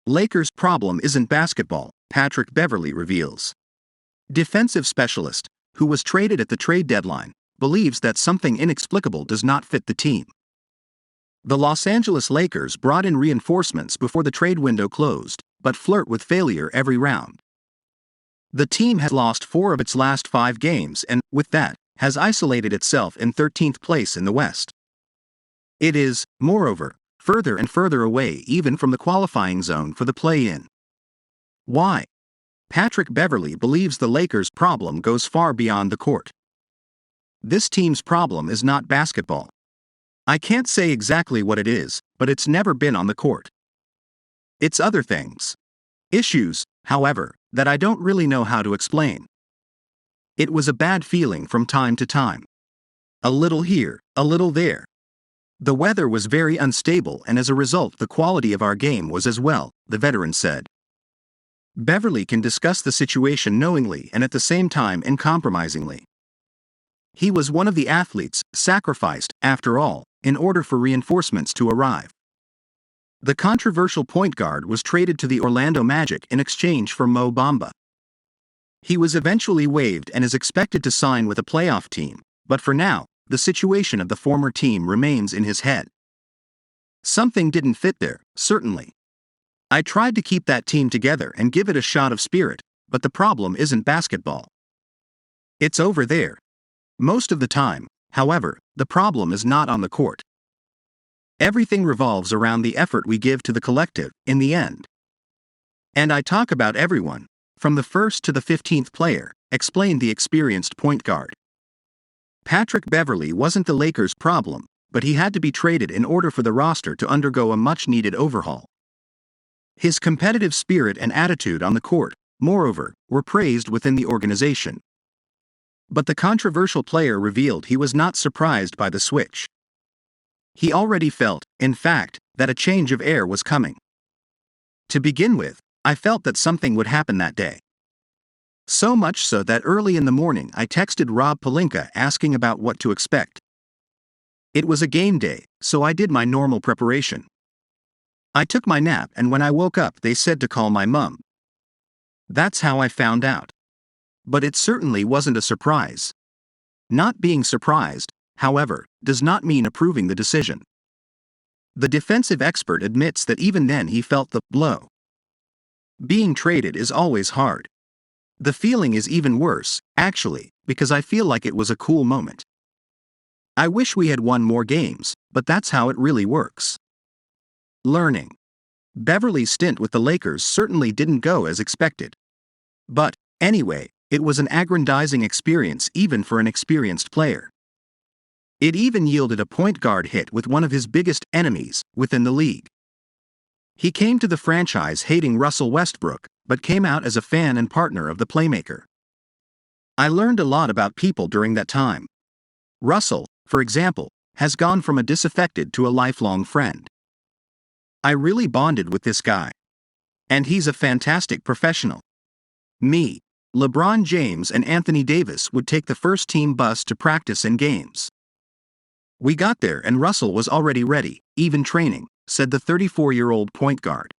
Lakers' problem isn't basketball, Patrick Beverley reveals. Defensive specialist, who was traded at the trade deadline, believes that something inexplicable does not fit the team. The Los Angeles Lakers brought in reinforcements before the trade window closed, but flirt with failure every round. The team has lost 4 of its last 5 games and, with that, has isolated itself in 13th place in the West. It is, moreover, further and further away even from the qualifying zone for the play-in. Why? Patrick Beverley believes the Lakers' problem goes far beyond the court. This team's problem is not basketball. I can't say exactly what it is, but it's never been on the court. It's other things. Issues, however, that I don't really know how to explain. It was a bad feeling from time to time. A little here, a little there. The weather was very unstable, and as a result the quality of our game was as well, the veteran said. Beverley can discuss the situation knowingly and at the same time uncompromisingly. He was one of the athletes sacrificed, after all, in order for reinforcements to arrive. The controversial point guard was traded to the Orlando Magic in exchange for Mo Bamba. He was eventually waived and is expected to sign with a playoff team, but for now, the situation of the former team remains in his head. Something didn't fit there, certainly. I tried to keep that team together and give it a shot of spirit, but the problem isn't basketball. It's over there. Most of the time, however, the problem is not on the court. Everything revolves around the effort we give to the collective, in the end. And I talk about everyone, from the first to the 15th player, explained the experienced point guard. Patrick Beverley wasn't the Lakers' problem, but he had to be traded in order for the roster to undergo a much-needed overhaul. His competitive spirit and attitude on the court, moreover, were praised within the organization. But the controversial player revealed he was not surprised by the switch. He already felt, in fact, that a change of air was coming. To begin with, I felt that something would happen that day. So much so that early in the morning I texted Rob Pelinka asking about what to expect. It was a game day, so I did my normal preparation. I took my nap, and when I woke up they said to call my mum. That's how I found out. But it certainly wasn't a surprise. Not being surprised, however, does not mean approving the decision. The defensive expert admits that even then he felt the blow. Being traded is always hard. The feeling is even worse, actually, because I feel like it was a cool moment. I wish we had won more games, but that's how it really works. Learning. Beverley's stint with the Lakers certainly didn't go as expected. But, anyway, it was an aggrandizing experience even for an experienced player. It even yielded a point guard hit with one of his biggest enemies within the league. He came to the franchise hating Russell Westbrook, but came out as a fan and partner of the playmaker. I learned a lot about people during that time. Russell, for example, has gone from a disaffected to a lifelong friend. I really bonded with this guy. And he's a fantastic professional. Me, LeBron James and Anthony Davis would take the first-team bus to practice and games. We got there and Russell was already ready, even training, said the 34-year-old point guard.